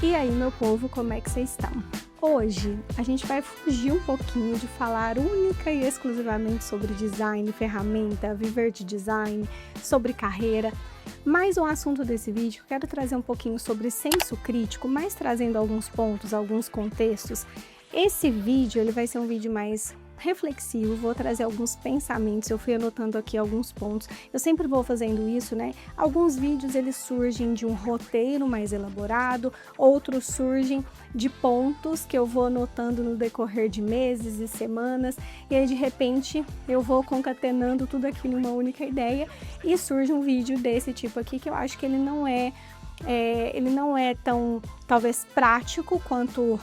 E aí, meu povo, como é que vocês estão? Hoje a gente vai fugir um pouquinho de falar única e exclusivamente sobre design, ferramenta, viver de design, sobre carreira. Mas o assunto desse vídeo, eu quero trazer um pouquinho sobre senso crítico, mas trazendo alguns pontos, alguns contextos. Esse vídeo ele vai ser um vídeo mais reflexivo, vou trazer alguns pensamentos, eu fui anotando aqui alguns pontos, eu sempre vou fazendo isso, né? Alguns vídeos eles surgem de um roteiro mais elaborado, outros surgem de pontos que eu vou anotando no decorrer de meses e semanas, e aí de repente eu vou concatenando tudo aquilo em uma única ideia e surge um vídeo desse tipo aqui que eu acho que ele não é tão, talvez, prático quanto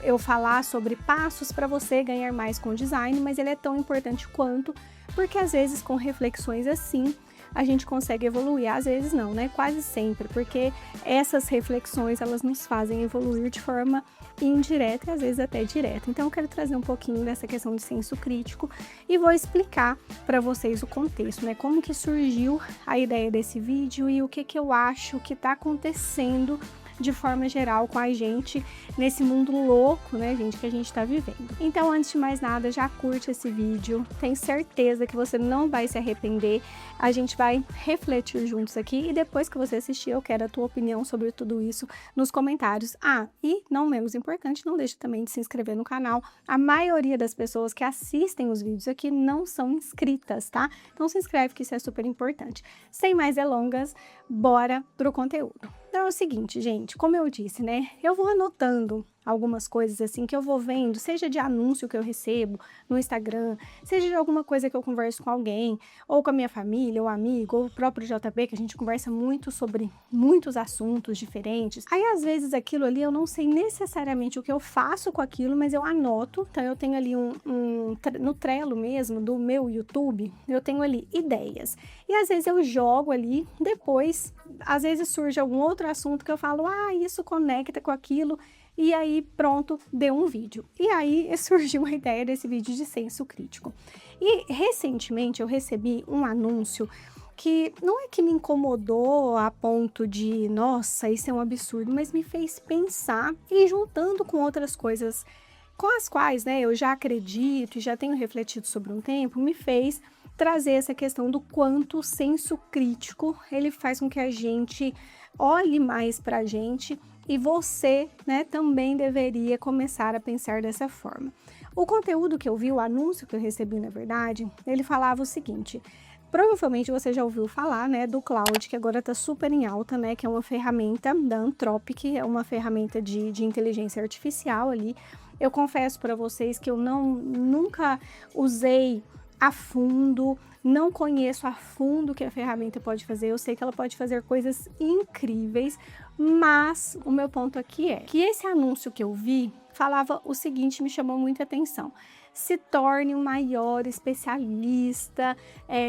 eu falar sobre passos para você ganhar mais com design, mas ele é tão importante quanto, porque às vezes com reflexões assim, a gente consegue evoluir, às vezes não, né? Quase sempre, porque essas reflexões, elas nos fazem evoluir de forma indireta e às vezes até direta. Então eu quero trazer um pouquinho dessa questão de senso crítico e vou explicar para vocês o contexto, né? Como que surgiu a ideia desse vídeo e o que eu acho que está acontecendo de forma geral com a gente nesse mundo louco, né, gente, que a gente tá vivendo. Então, antes de mais nada, já curte esse vídeo, tenho certeza que você não vai se arrepender, a gente vai refletir juntos aqui e depois que você assistir, eu quero a tua opinião sobre tudo isso nos comentários. Ah, e não menos importante, não deixe também de se inscrever no canal, a maioria das pessoas que assistem os vídeos aqui não são inscritas, tá? Então se inscreve que isso é super importante. Sem mais delongas, bora pro conteúdo. Então é o seguinte, gente, como eu disse, né, eu vou anotando algumas coisas assim que eu vou vendo, seja de anúncio que eu recebo no Instagram, seja de alguma coisa que eu converso com alguém, ou com a minha família, ou amigo, ou o próprio JP, que a gente conversa muito sobre muitos assuntos diferentes. Aí, às vezes, aquilo ali, eu não sei necessariamente o que eu faço com aquilo, mas eu anoto. Então, eu tenho ali no Trello mesmo, do meu YouTube, eu tenho ali ideias. E, às vezes, eu jogo ali, depois, às vezes surge algum outro assunto que eu falo, ah, isso conecta com aquilo, e aí pronto, deu um vídeo. E aí surgiu a ideia desse vídeo de senso crítico. E recentemente eu recebi um anúncio que não é que me incomodou a ponto de, nossa, isso é um absurdo, mas me fez pensar e juntando com outras coisas com as quais, né, eu já acredito e já tenho refletido sobre um tempo, me fez trazer essa questão do quanto o senso crítico, ele faz com que a gente olhe mais para a gente e você, né, também deveria começar a pensar dessa forma. O conteúdo que eu vi, o anúncio que eu recebi, na verdade, ele falava o seguinte, provavelmente você já ouviu falar, né, do Claude, que agora está super em alta, né, que é uma ferramenta da Anthropic, é uma ferramenta de inteligência artificial ali. Eu confesso para vocês que eu nunca usei a fundo, não conheço a fundo o que a ferramenta pode fazer, eu sei que ela pode fazer coisas incríveis, mas o meu ponto aqui é que esse anúncio que eu vi falava o seguinte, me chamou muita atenção, se torne o maior especialista,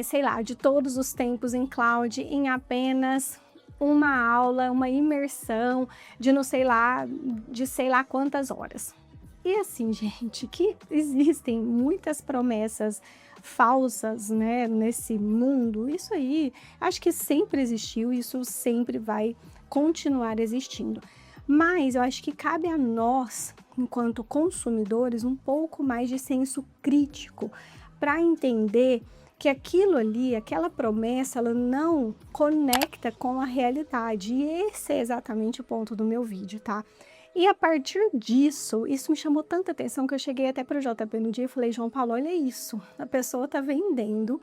sei lá, de todos os tempos em cloud em apenas uma aula, uma imersão de não sei lá, de sei lá quantas horas. E assim, gente, que existem muitas promessas falsas, né, nesse mundo, isso aí, acho que sempre existiu, isso sempre vai continuar existindo. Mas eu acho que cabe a nós, enquanto consumidores, um pouco mais de senso crítico para entender que aquilo ali, aquela promessa, ela não conecta com a realidade. E esse é exatamente o ponto do meu vídeo, tá? E a partir disso, isso me chamou tanta atenção que eu cheguei até para o JP no dia e falei, João Paulo, olha isso, a pessoa está vendendo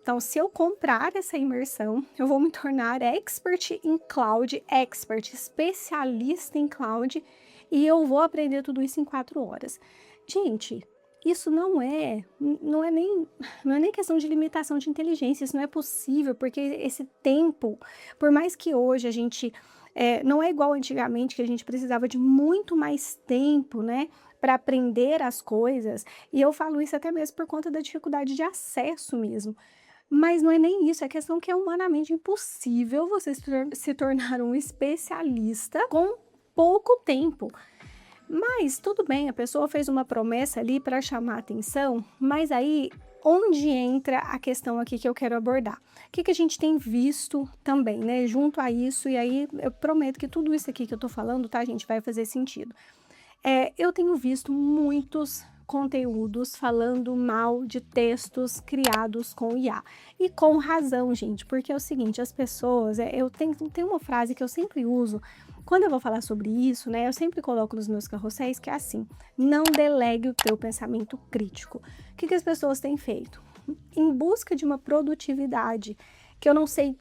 então se eu comprar essa imersão, eu vou me tornar expert em cloud, especialista em cloud, e eu vou aprender tudo isso em 4 horas. Gente, isso não é nem questão de limitação de inteligência, isso não é possível, porque esse tempo, por mais que hoje a gente não é igual antigamente, que a gente precisava de muito mais tempo, né, para aprender as coisas, e eu falo isso até mesmo por conta da dificuldade de acesso mesmo. Mas não é nem isso, é questão que é humanamente impossível você se tornar um especialista com pouco tempo. Mas tudo bem, a pessoa fez uma promessa ali para chamar atenção, mas aí onde entra a questão aqui que eu quero abordar? O que a gente tem visto também, né? Junto a isso, e aí eu prometo que tudo isso aqui que eu tô falando, tá, gente, vai fazer sentido. Eu tenho visto muitos conteúdos falando mal de textos criados com IA. E com razão, gente, porque é o seguinte, as pessoas, eu tenho uma frase que eu sempre uso, quando eu vou falar sobre isso, né, eu sempre coloco nos meus carrosséis, que é assim, não delegue o teu pensamento crítico. O que as pessoas têm feito? Em busca de uma produtividade, que eu não sei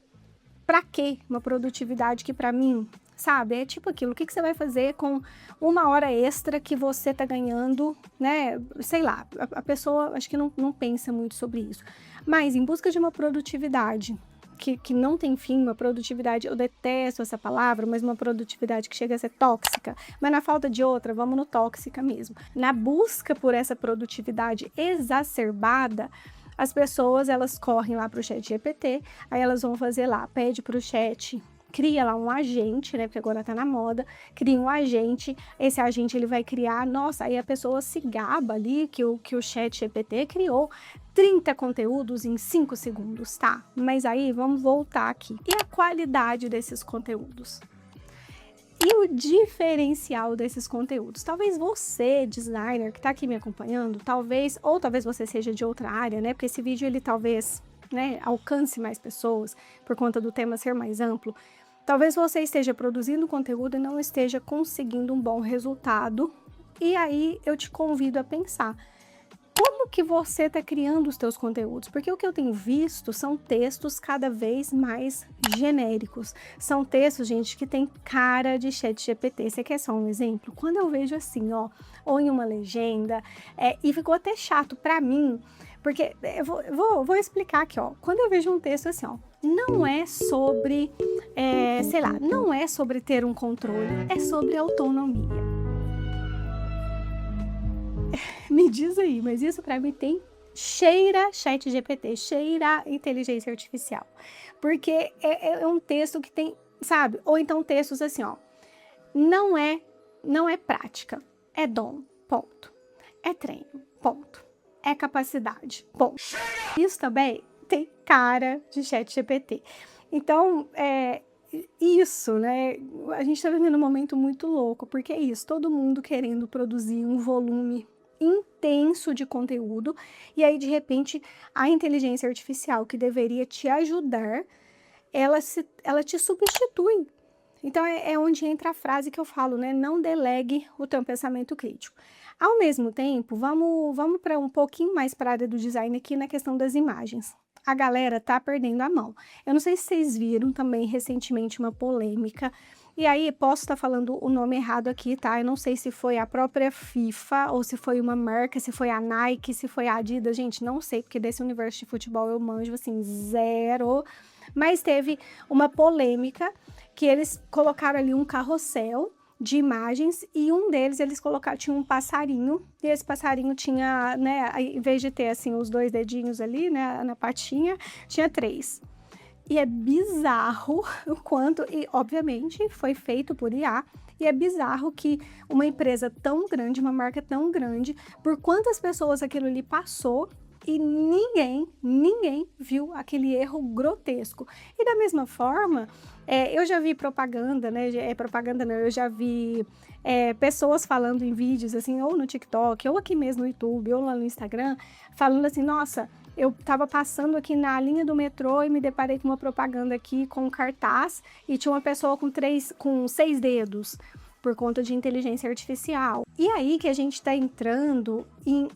pra quê, uma produtividade que pra mim, sabe, é tipo aquilo, o que você vai fazer com 1 hora extra que você tá ganhando, né, sei lá, a pessoa acho que não pensa muito sobre isso, mas em busca de uma produtividade que não tem fim, uma produtividade, eu detesto essa palavra, mas uma produtividade que chega a ser tóxica, mas na falta de outra, vamos no tóxica mesmo. Na busca por essa produtividade exacerbada, as pessoas, elas correm lá para o chat GPT, aí elas vão fazer lá, pede para o chat, cria lá um agente, né, porque agora tá na moda, cria um agente, esse agente ele vai criar, nossa, aí a pessoa se gaba ali que o chat GPT criou 30 conteúdos em 5 segundos, tá? Mas aí vamos voltar aqui. E a qualidade desses conteúdos? E o diferencial desses conteúdos? Talvez você, designer, que está aqui me acompanhando, talvez você seja de outra área, né? Porque esse vídeo, ele talvez, né, alcance mais pessoas, por conta do tema ser mais amplo. Talvez você esteja produzindo conteúdo e não esteja conseguindo um bom resultado. E aí, eu te convido a pensar, como que você está criando os teus conteúdos? Porque o que eu tenho visto são textos cada vez mais genéricos. São textos, gente, que tem cara de chat GPT. Você quer só um exemplo? Quando eu vejo assim, ó, ou em uma legenda, e ficou até chato para mim, porque eu vou explicar aqui, ó. Quando eu vejo um texto assim, ó, não é sobre, sei lá, não é sobre ter um controle, é sobre autonomia. Me diz aí, mas isso para mim cheira chat GPT, cheira inteligência artificial, porque é um texto que tem, sabe, ou então textos assim, ó, não é prática, é dom, ponto, é treino, ponto, é capacidade, ponto. Isso também tem cara de chat GPT. Então, isso, né, a gente tá vivendo um momento muito louco, porque é isso, todo mundo querendo produzir um volume intenso de conteúdo, e aí de repente a inteligência artificial que deveria te ajudar, ela te substitui. Então é onde entra a frase que eu falo, né? Não delegue o teu pensamento crítico. Ao mesmo tempo, vamos para um pouquinho mais para a área do design aqui na questão das imagens. A galera tá perdendo a mão. Eu não sei se vocês viram também recentemente uma polêmica. E aí, posso estar falando o nome errado aqui, tá? Eu não sei se foi a própria FIFA, ou se foi uma marca, se foi a Nike, se foi a Adidas. Gente, não sei, porque desse universo de futebol eu manjo, assim, zero. Mas teve uma polêmica que eles colocaram ali um carrossel de imagens e um deles eles colocaram, tinha um passarinho, e esse passarinho tinha, né, em vez de ter, assim, os 2 dedinhos ali, né, na patinha, tinha 3. E é bizarro o quanto, e obviamente foi feito por IA, e é bizarro que uma empresa tão grande, uma marca tão grande, por quantas pessoas aquilo ali passou e ninguém viu aquele erro grotesco. E da mesma forma, eu já vi propaganda, né? Propaganda não, eu já vi pessoas falando em vídeos assim, ou no TikTok, ou aqui mesmo no YouTube, ou lá no Instagram, falando assim, nossa, eu estava passando aqui na linha do metrô e me deparei com uma propaganda aqui com um cartaz e tinha uma pessoa com 6 dedos por conta de inteligência artificial. E aí que a gente está entrando em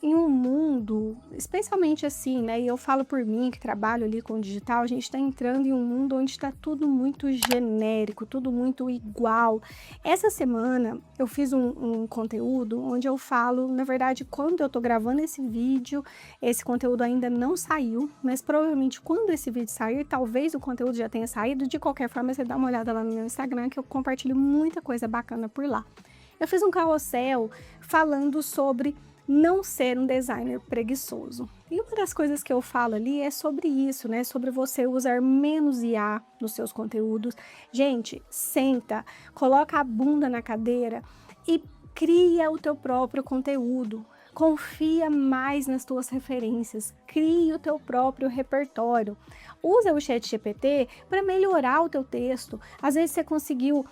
um mundo, especialmente assim, né? E eu falo por mim, que trabalho ali com digital, a gente está entrando em um mundo onde está tudo muito genérico, tudo muito igual. Essa semana eu fiz um conteúdo onde eu falo, na verdade, quando eu tô gravando esse vídeo, esse conteúdo ainda não saiu, mas provavelmente quando esse vídeo sair, talvez o conteúdo já tenha saído. De qualquer forma, você dá uma olhada lá no meu Instagram, que eu compartilho muita coisa bacana por lá. Eu fiz um carrossel falando sobre não ser um designer preguiçoso. E uma das coisas que eu falo ali é sobre isso, né? Sobre você usar menos IA nos seus conteúdos. Gente, senta, coloca a bunda na cadeira e cria o teu próprio conteúdo. Confia mais nas tuas referências, crie o teu próprio repertório. Usa o ChatGPT para melhorar o teu texto. Às vezes você conseguiu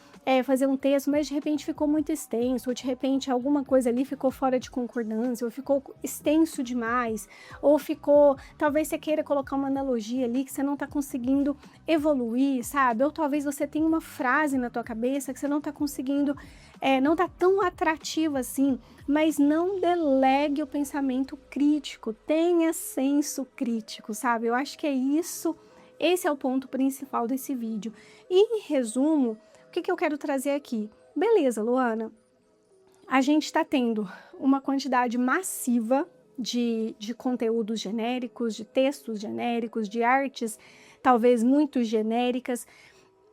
fazer um texto, mas de repente ficou muito extenso, ou de repente alguma coisa ali ficou fora de concordância, ou ficou extenso demais, ou ficou, talvez você queira colocar uma analogia ali que você não está conseguindo evoluir, sabe? Ou talvez você tenha uma frase na tua cabeça que você não está conseguindo, não está tão atrativa assim, mas não delegue o pensamento crítico, tenha senso crítico, sabe? Eu acho que é isso, esse é o ponto principal desse vídeo. E em resumo, o que eu quero trazer aqui? Beleza, Luana, a gente está tendo uma quantidade massiva de conteúdos genéricos, de textos genéricos, de artes talvez muito genéricas.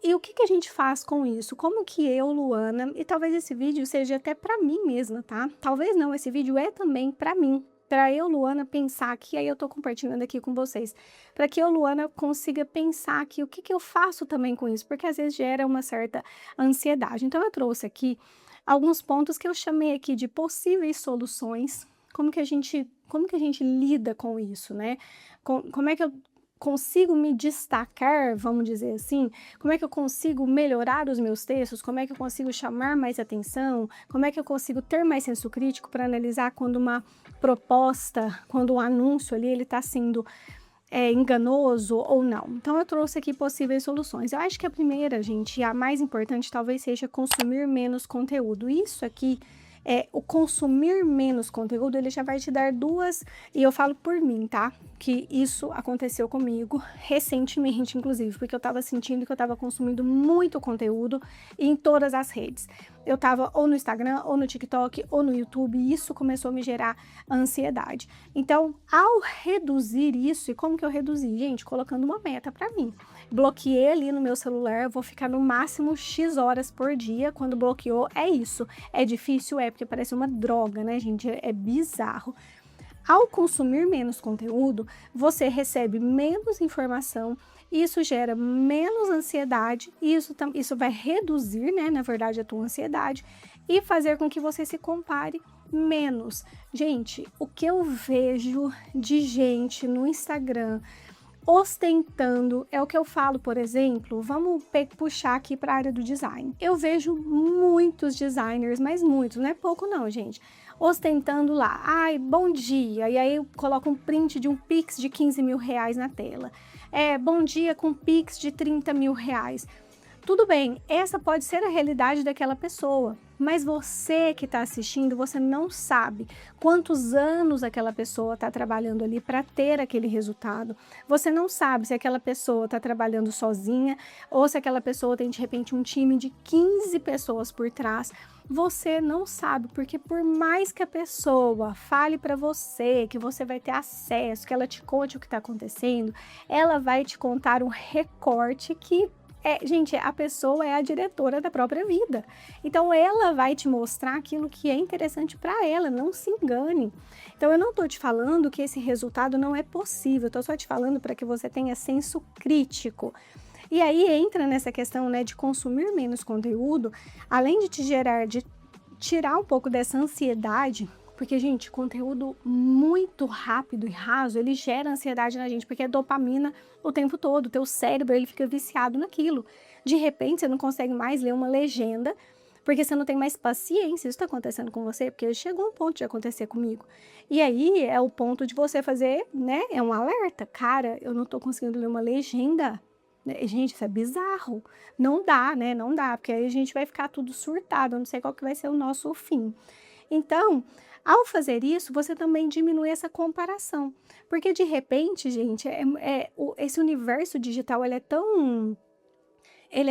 E o que a gente faz com isso? Como que eu, Luana, e talvez esse vídeo seja até para mim mesma, tá? Talvez não, esse vídeo é também para mim, para eu, Luana, pensar aqui, aí eu tô compartilhando aqui com vocês, para que eu, Luana, consiga pensar aqui o que eu faço também com isso, porque às vezes gera uma certa ansiedade. Então eu trouxe aqui alguns pontos que eu chamei aqui de possíveis soluções, como que a gente lida com isso, né? Como é que eu consigo me destacar, vamos dizer assim, como é que eu consigo melhorar os meus textos, como é que eu consigo chamar mais atenção, como é que eu consigo ter mais senso crítico para analisar quando uma proposta, quando um anúncio ali, ele está sendo enganoso ou não. Então eu trouxe aqui possíveis soluções. Eu acho que a primeira, gente, e a mais importante talvez seja consumir menos conteúdo. Isso aqui, o consumir menos conteúdo, ele já vai te dar duas, e eu falo por mim, tá? Que isso aconteceu comigo recentemente, inclusive, porque eu tava sentindo que eu tava consumindo muito conteúdo em todas as redes. Eu tava ou no Instagram, ou no TikTok, ou no YouTube, e isso começou a me gerar ansiedade. Então, ao reduzir isso, e como que eu reduzi? Gente, colocando uma meta pra mim. Bloqueei ali no meu celular, eu vou ficar no máximo X horas por dia. Quando bloqueou, é isso. É difícil? É, porque parece uma droga, né, gente? É bizarro. Ao consumir menos conteúdo, você recebe menos informação, isso gera menos ansiedade, e isso vai reduzir, né, na verdade, a tua ansiedade e fazer com que você se compare menos. Gente, o que eu vejo de gente no Instagram ostentando, é o que eu falo, por exemplo, vamos puxar aqui para a área do design. Eu vejo muitos designers, mas muitos, não é pouco não, gente, ostentando lá, ai, bom dia, e aí eu coloco um print de um Pix de 15 mil reais na tela, bom dia com Pix de 30 mil reais. Tudo bem, essa pode ser a realidade daquela pessoa, mas você que está assistindo, você não sabe quantos anos aquela pessoa está trabalhando ali para ter aquele resultado. Você não sabe se aquela pessoa está trabalhando sozinha ou se aquela pessoa tem de repente um time de 15 pessoas por trás. Você não sabe, porque por mais que a pessoa fale para você que você vai ter acesso, que ela te conte o que está acontecendo, ela vai te contar um recorte que gente, a pessoa é a diretora da própria vida. Então, ela vai te mostrar aquilo que é interessante para ela, não se engane. Então, eu não estou te falando que esse resultado não é possível, eu estou só te falando para que você tenha senso crítico. E aí entra nessa questão, né, de consumir menos conteúdo, além de te gerar, de tirar um pouco dessa ansiedade, porque, gente, conteúdo muito rápido e raso, ele gera ansiedade na gente, porque é dopamina o tempo todo, o teu cérebro, ele fica viciado naquilo. De repente, você não consegue mais ler uma legenda, porque você não tem mais paciência. Isso está acontecendo com você? Porque chegou um ponto de acontecer comigo. E aí, é o ponto de você fazer, né, é um alerta. Cara, eu não tô conseguindo ler uma legenda. Gente, isso é bizarro. Não dá, né, não dá, porque aí a gente vai ficar tudo surtado, eu não sei qual que vai ser o nosso fim. Então, ao fazer isso, você também diminui essa comparação, porque de repente, gente, esse universo digital, ele é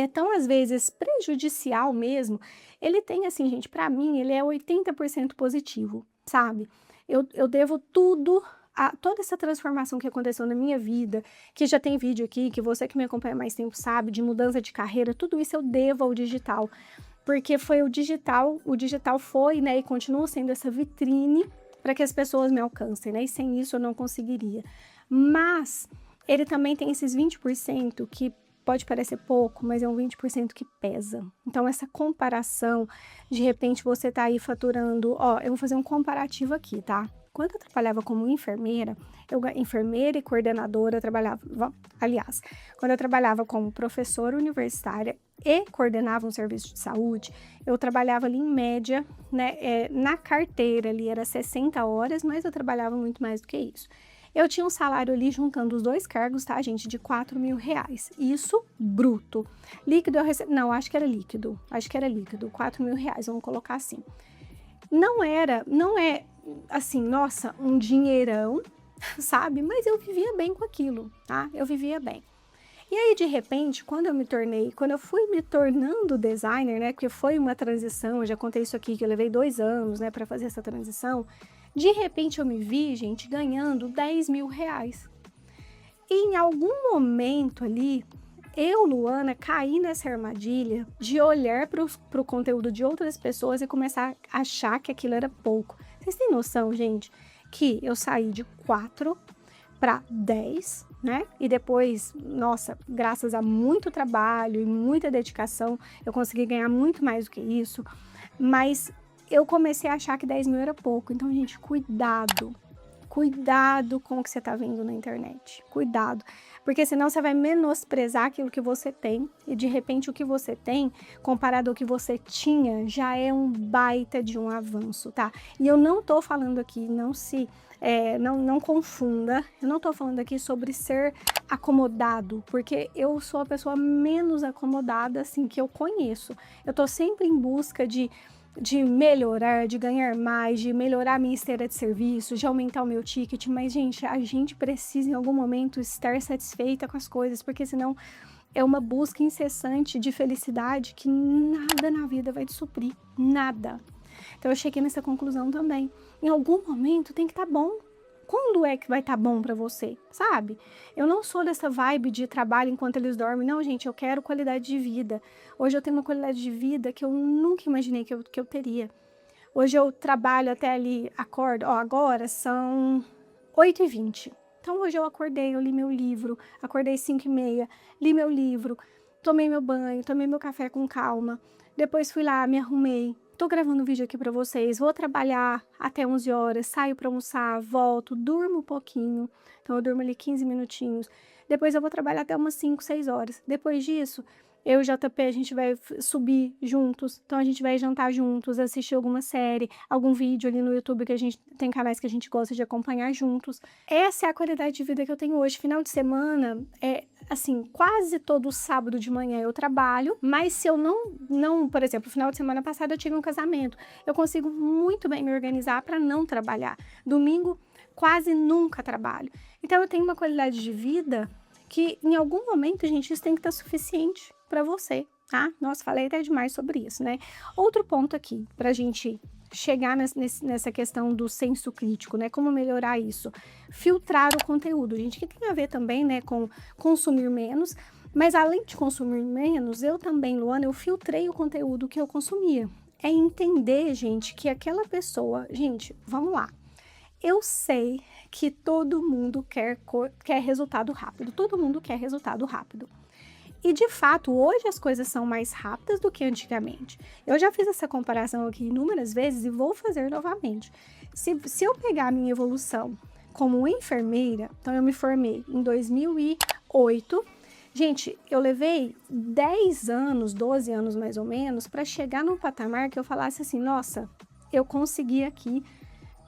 tão às vezes prejudicial mesmo. Ele tem assim, gente, para mim, ele é 80% positivo, sabe? Eu devo tudo a toda essa transformação que aconteceu na minha vida, que já tem vídeo aqui, que você que me acompanha há mais tempo sabe, de mudança de carreira, tudo isso eu devo ao digital. Porque foi o digital foi, né, e continua sendo essa vitrine para que as pessoas me alcancem, né, e sem isso eu não conseguiria. Mas ele também tem esses 20% que pode parecer pouco, mas é um 20% que pesa. Então, essa comparação, de repente você tá aí faturando, ó, eu vou fazer um comparativo aqui, tá? Quando eu trabalhava como enfermeira, enfermeira e coordenadora, eu trabalhava, aliás, quando eu trabalhava como professora universitária e coordenava um serviço de saúde, eu trabalhava ali em média, né, na carteira ali era 60 horas, mas eu trabalhava muito mais do que isso. Eu tinha um salário ali, juntando os dois cargos, tá, gente, de R$ 4.000. Isso bruto. Líquido eu recebo, não, acho que era líquido, R$ 4.000, vamos colocar assim. Não é assim, nossa, um dinheirão, sabe? Mas eu vivia bem com aquilo, tá? Eu vivia bem. E aí, de repente, quando eu fui me tornando designer, né? Porque foi uma transição, eu já contei isso aqui, que eu levei 2 anos, né, para fazer essa transição. De repente, eu me vi, gente, ganhando R$ 10.000. E em algum momento ali, eu, Luana, caí nessa armadilha de olhar para o conteúdo de outras pessoas e começar a achar que aquilo era pouco. Vocês têm noção, gente, que eu saí de 4 para 10, né? E depois, nossa, graças a muito trabalho e muita dedicação, eu consegui ganhar muito mais do que isso. Mas eu comecei a achar que 10.000 era pouco. Então, gente, cuidado. Cuidado com o que você tá vendo na internet. Cuidado. Porque senão você vai menosprezar aquilo que você tem. E de repente o que você tem, comparado ao que você tinha, já é um baita de um avanço, tá? E eu não tô falando aqui, não confunda. Eu não tô falando aqui sobre ser acomodado. Porque eu sou a pessoa menos acomodada, assim, que eu conheço. Eu tô sempre em busca de melhorar, de ganhar mais, de melhorar a minha esteira de serviço, de aumentar o meu ticket, mas, gente, a gente precisa em algum momento estar satisfeita com as coisas, porque senão é uma busca incessante de felicidade que nada na vida vai te suprir, nada. Então eu cheguei nessa conclusão também. Em algum momento tem que estar bom. Quando é que vai estar bom pra você, sabe? Eu não sou dessa vibe de trabalho enquanto eles dormem. Não, gente, eu quero qualidade de vida. Hoje eu tenho uma qualidade de vida que eu nunca imaginei que eu teria. Hoje eu trabalho até ali, acordo, ó, agora são 8h20. Então hoje eu acordei, eu li meu livro, acordei 5h30, li meu livro, tomei meu banho, tomei meu café com calma. Depois fui lá, me arrumei. Tô gravando um vídeo aqui pra vocês, vou trabalhar até 11 horas, saio pra almoçar, volto, durmo um pouquinho. Então eu durmo ali 15 minutinhos. Depois eu vou trabalhar até umas 5, 6 horas. Depois disso, eu e o JP, a gente vai subir juntos. Então a gente vai jantar juntos, assistir alguma série, algum vídeo ali no YouTube, que a gente tem canais que a gente gosta de acompanhar juntos. Essa é a qualidade de vida que eu tenho hoje. Final de semana, assim, quase todo sábado de manhã eu trabalho, mas se eu não, por exemplo, final de semana passado eu tive um casamento, eu consigo muito bem me organizar para não trabalhar. Domingo, quase nunca trabalho. Então eu tenho uma qualidade de vida que em algum momento, gente, isso tem que estar suficiente para você, tá? Nossa, falei até demais sobre isso, né? Outro ponto aqui, pra gente chegar nessa questão do senso crítico, né? Como melhorar isso? Filtrar o conteúdo, gente, que tem a ver também, né, com consumir menos, mas além de consumir menos, eu também, Luana, eu filtrei o conteúdo que eu consumia. É entender, gente, que aquela pessoa... Gente, vamos lá. Eu sei que todo mundo quer resultado rápido, todo mundo quer resultado rápido. E, de fato, hoje as coisas são mais rápidas do que antigamente. Eu já fiz essa comparação aqui inúmeras vezes e vou fazer novamente. Se eu pegar a minha evolução como enfermeira, então eu me formei em 2008. Gente, eu levei 10 anos, 12 anos mais ou menos, para chegar num patamar que eu falasse assim, nossa, eu consegui aqui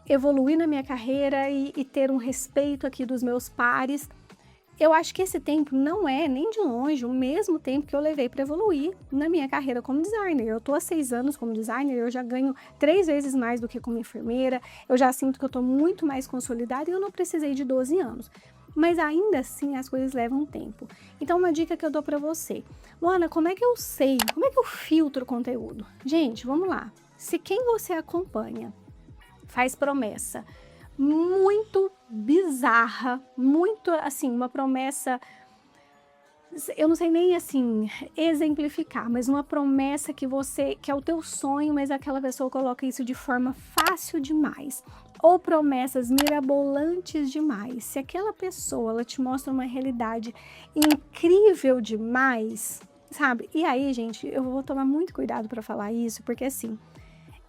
evoluir na minha carreira e ter um respeito aqui dos meus pares. Eu acho que esse tempo não é nem de longe o mesmo tempo que eu levei para evoluir na minha carreira como designer. Eu tô há 6 anos como designer, eu já ganho 3 vezes mais do que como enfermeira, eu já sinto que eu tô muito mais consolidada e eu não precisei de 12 anos. Mas ainda assim as coisas levam tempo. Então uma dica que eu dou para você. Luana, como é que eu sei? Como é que eu filtro o conteúdo? Gente, vamos lá. Se quem você acompanha faz promessa muito bizarra, muito assim, uma promessa eu não sei nem assim exemplificar, mas uma promessa que é o teu sonho, mas aquela pessoa coloca isso de forma fácil demais, ou promessas mirabolantes demais. Se aquela pessoa ela te mostra uma realidade incrível demais, sabe? E aí, gente, eu vou tomar muito cuidado para falar isso, porque assim,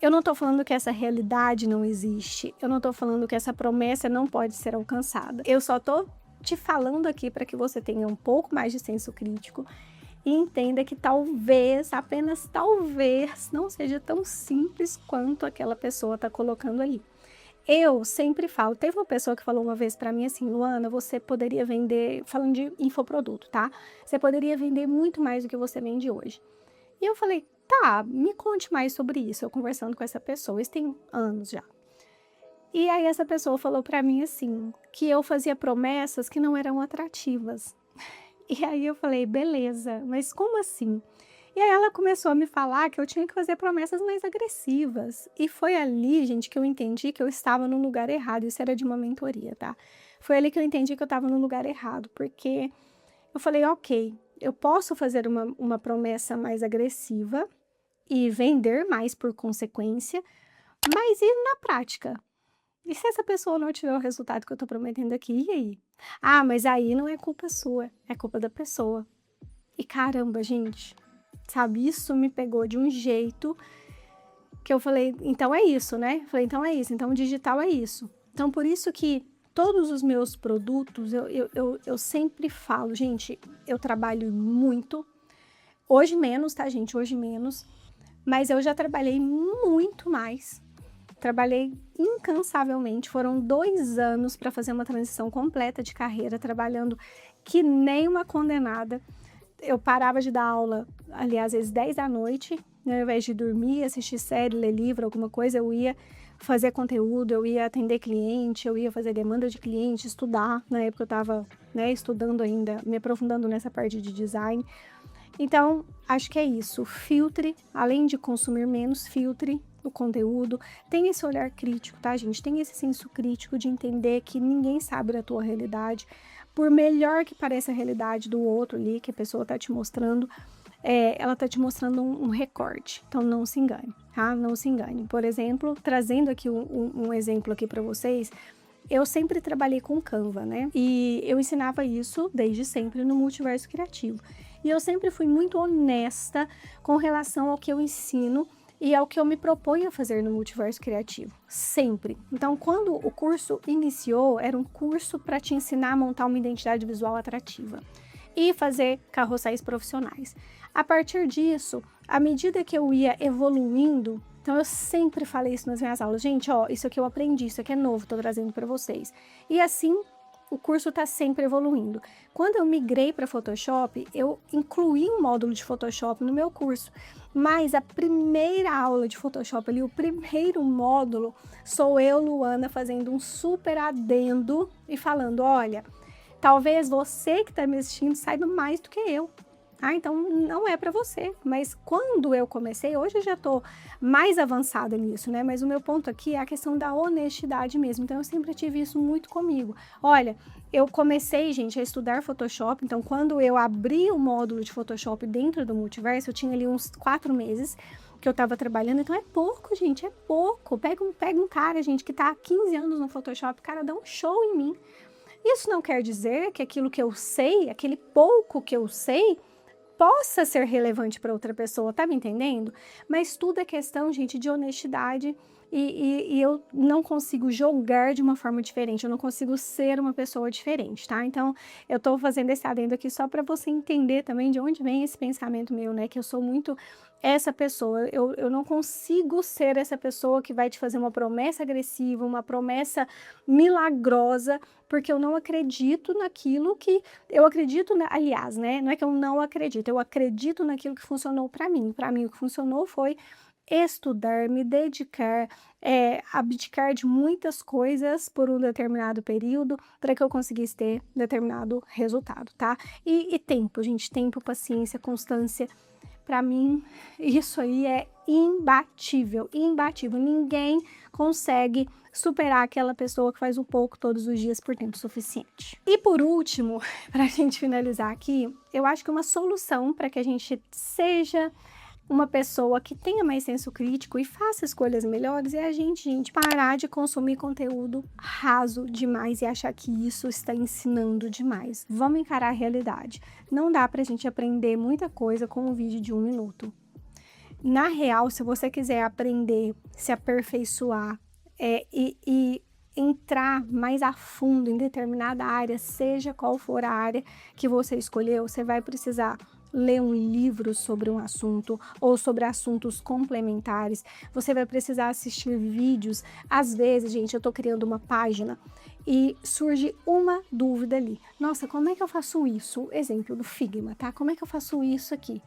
eu não tô falando que essa realidade não existe, eu não tô falando que essa promessa não pode ser alcançada. Eu só tô te falando aqui para que você tenha um pouco mais de senso crítico e entenda que talvez, apenas talvez, não seja tão simples quanto aquela pessoa tá colocando ali. Eu sempre falo, teve uma pessoa que falou uma vez para mim assim, Luana, você poderia vender, falando de infoproduto, tá? Você poderia vender muito mais do que você vende hoje. E eu falei, tá, me conte mais sobre isso. Eu conversando com essa pessoa, isso tem anos já. E aí essa pessoa falou para mim assim, que eu fazia promessas que não eram atrativas. E aí eu falei, beleza, mas como assim? E aí ela começou a me falar que eu tinha que fazer promessas mais agressivas. E foi ali, gente, que eu entendi que eu estava no lugar errado. Isso era de uma mentoria, tá? Foi ali que eu entendi que eu estava no lugar errado, porque eu falei, ok, eu posso fazer uma promessa mais agressiva e vender mais por consequência, mas e na prática? E se essa pessoa não tiver o resultado que eu tô prometendo aqui, e aí? Ah, mas aí não é culpa sua, é culpa da pessoa. E caramba, gente, sabe, isso me pegou de um jeito que eu falei, então é isso, né? Falei, então é isso, então o digital é isso. Então por isso que todos os meus produtos, eu sempre falo, gente, eu trabalho muito, hoje menos, tá, gente? Hoje menos, mas eu já trabalhei muito mais. Trabalhei incansavelmente, foram 2 anos para fazer uma transição completa de carreira, trabalhando que nem uma condenada. Eu parava de dar aula, aliás, às vezes 10 da noite, né, ao invés de dormir, assistir série, ler livro, alguma coisa, eu ia fazer conteúdo, eu ia atender cliente, eu ia fazer demanda de cliente, estudar. Na época eu estava, né, estudando ainda, me aprofundando nessa parte de design. Então, acho que é isso. Filtre, além de consumir menos, filtre o conteúdo. Tem esse olhar crítico, tá, gente? Tem esse senso crítico de entender que ninguém sabe da tua realidade. Por melhor que pareça a realidade do outro ali, que a pessoa tá te mostrando, ela tá te mostrando um recorte. Então, não se engane, tá? Não se engane. Por exemplo, trazendo aqui um exemplo aqui para vocês, eu sempre trabalhei com Canva, né? E eu ensinava isso desde sempre no Multiverso Criativo. E eu sempre fui muito honesta com relação ao que eu ensino e ao que eu me proponho a fazer no Multiverso Criativo, sempre. Então, quando o curso iniciou, era um curso para te ensinar a montar uma identidade visual atrativa e fazer carrosséis profissionais. A partir disso, à medida que eu ia evoluindo, então eu sempre falei isso nas minhas aulas, gente, ó, isso aqui eu aprendi, isso aqui é novo, tô trazendo para vocês. E assim, o curso está sempre evoluindo. Quando eu migrei para Photoshop, eu incluí um módulo de Photoshop no meu curso, mas a primeira aula de Photoshop ali, o primeiro módulo, sou eu, Luana, fazendo um super adendo e falando, olha, talvez você que está me assistindo saiba mais do que eu. Ah, então não é para você. Mas quando eu comecei, hoje eu já estou mais avançada nisso, né? Mas o meu ponto aqui é a questão da honestidade mesmo. Então eu sempre tive isso muito comigo. Olha, eu comecei, gente, a estudar Photoshop. Então quando eu abri o módulo de Photoshop dentro do Multiverso, eu tinha ali uns 4 meses que eu estava trabalhando. Então é pouco, gente, é pouco. Pega um cara, gente, que está há 15 anos no Photoshop, o cara dá um show em mim. Isso não quer dizer que aquilo que eu sei, aquele pouco que eu sei, possa ser relevante para outra pessoa, tá me entendendo? Mas tudo é questão, gente, de honestidade e eu não consigo julgar de uma forma diferente, eu não consigo ser uma pessoa diferente, tá? Então, eu tô fazendo esse adendo aqui só para você entender também de onde vem esse pensamento meu, né? Que eu sou muito essa pessoa, eu não consigo ser essa pessoa que vai te fazer uma promessa agressiva, uma promessa milagrosa, porque eu não acredito naquilo que eu acredito, aliás, né? Não é que eu não acredito, eu acredito naquilo que funcionou para mim. Para mim, o que funcionou foi estudar, me dedicar, abdicar de muitas coisas por um determinado período para que eu conseguisse ter determinado resultado, tá? E tempo, gente, tempo, paciência, constância, para mim, isso aí é imbatível, imbatível. Ninguém consegue superar aquela pessoa que faz um pouco todos os dias por tempo suficiente. E por último, para a gente finalizar aqui, eu acho que uma solução para que a gente seja uma pessoa que tenha mais senso crítico e faça escolhas melhores é a gente, parar de consumir conteúdo raso demais e achar que isso está ensinando demais. Vamos encarar a realidade. Não dá pra gente aprender muita coisa com um vídeo de 1 minuto. Na real, se você quiser aprender, se aperfeiçoar e entrar mais a fundo em determinada área, seja qual for a área que você escolheu, você vai precisar ler um livro sobre um assunto ou sobre assuntos complementares, você vai precisar assistir vídeos. Às vezes, gente, eu tô criando uma página e surge uma dúvida ali. Nossa, como é que eu faço isso? Exemplo do Figma, tá? Como é que eu faço isso aqui?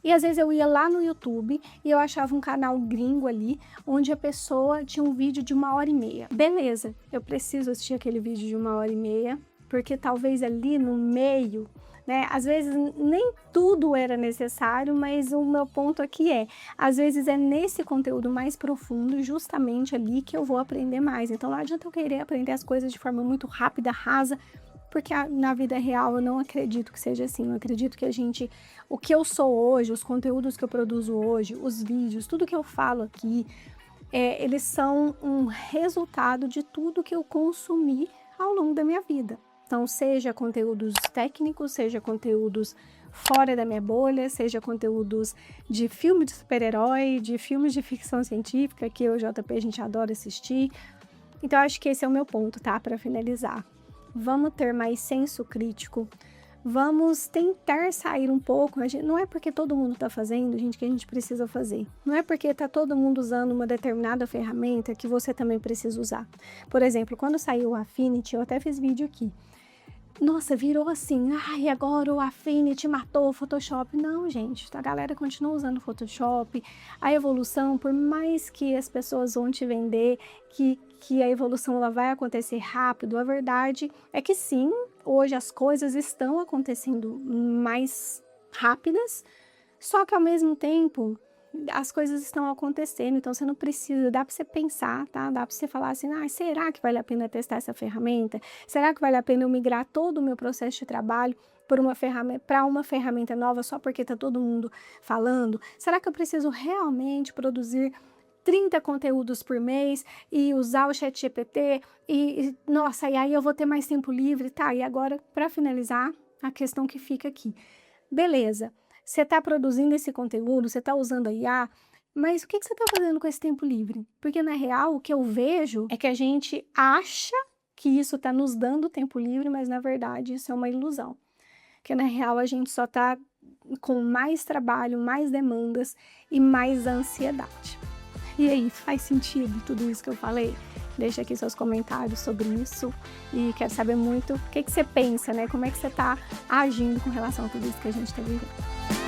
E às vezes eu ia lá no YouTube e eu achava um canal gringo ali, onde a pessoa tinha um vídeo de 1h30. Beleza, eu preciso assistir aquele vídeo de 1h30, porque talvez ali no meio, né, às vezes nem tudo era necessário, mas o meu ponto aqui às vezes é nesse conteúdo mais profundo, justamente ali, que eu vou aprender mais. Então não adianta eu querer aprender as coisas de forma muito rápida, rasa, porque na vida real eu não acredito que seja assim. Eu acredito que o que eu sou hoje, os conteúdos que eu produzo hoje, os vídeos, tudo que eu falo aqui, eles são um resultado de tudo que eu consumi ao longo da minha vida. Então, seja conteúdos técnicos, seja conteúdos fora da minha bolha, seja conteúdos de filme de super-herói, de filmes de ficção científica, que eu e o JP a gente adora assistir. Então, acho que esse é o meu ponto, tá? Para finalizar. Vamos ter mais senso crítico, vamos tentar sair um pouco. Não é porque todo mundo está fazendo, gente, que a gente precisa fazer. Não é porque está todo mundo usando uma determinada ferramenta que você também precisa usar. Por exemplo, quando saiu o Affinity, eu até fiz vídeo aqui. Nossa, virou assim, ai, agora o Affinity matou o Photoshop. Não, gente, a galera continua usando o Photoshop. A evolução, por mais que as pessoas vão te vender que a evolução ela vai acontecer rápido, a verdade é que sim, hoje as coisas estão acontecendo mais rápidas, só que ao mesmo tempo as coisas estão acontecendo, então você não precisa, dá para você pensar, tá? Dá para você falar assim, será que vale a pena testar essa ferramenta? Será que vale a pena eu migrar todo o meu processo de trabalho para uma ferramenta nova só porque está todo mundo falando? Será que eu preciso realmente produzir 30 conteúdos por mês e usar o ChatGPT nossa, e aí eu vou ter mais tempo livre, tá? E agora, para finalizar, a questão que fica aqui. Beleza, você está produzindo esse conteúdo, você está usando a IA, mas o que você está fazendo com esse tempo livre? Porque, na real, o que eu vejo é que a gente acha que isso está nos dando tempo livre, mas, na verdade, isso é uma ilusão. Porque, na real, a gente só está com mais trabalho, mais demandas e mais ansiedade. E aí, faz sentido tudo isso que eu falei? Deixa aqui seus comentários sobre isso e quero saber muito o que você pensa, né? Como é que você está agindo com relação a tudo isso que a gente está vivendo.